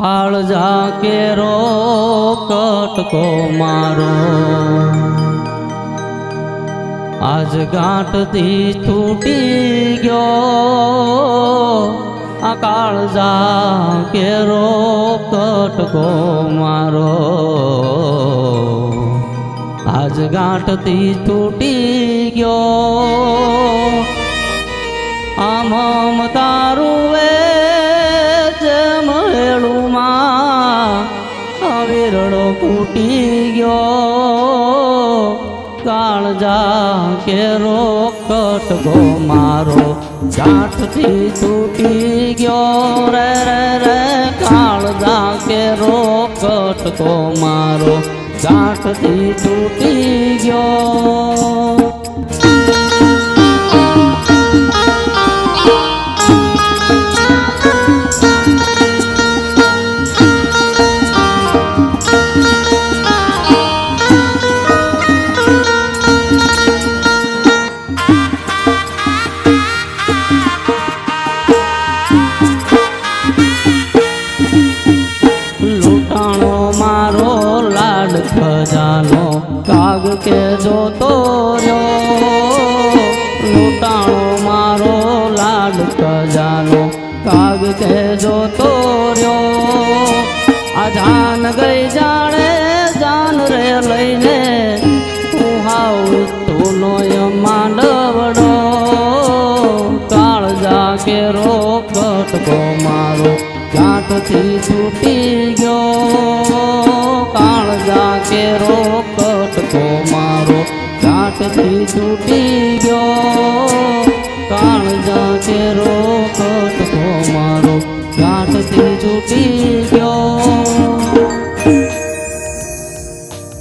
કાળજા કેરો કટકો મારો આજ ગાંઠથી છૂટી ગયો આ કાળજા કેરો કટકો મારો આજ ગાંઠથી છૂટી ગયો આમ તારું જેમ હેળુમાં વિરડો ફૂટી ગયો કાળજા કેરો કટકો મારો ગાંઠથી છૂટી ગયો રે રે રે કાળજા કેરો કટકો મારો ગાંઠથી છૂટી ગયો ખજાનો કાગ કે જોતો રહ્યો લૂંટાણો મારો લાડ ખજાનો કાગ કે જોતો રહ્યો આ જાન ગઈ જાણે જાન રે લઈને હું હાવ તોનો માંડવડો કાળજા કેરો કટકો મારો ગાંઠથી છૂટી ગયો કાળજા કેરો કટકો મારો ગાંઠથી છૂટી ગયો કાળજા કેરો કટકો મારો ગાંઠથી છૂટી ગયો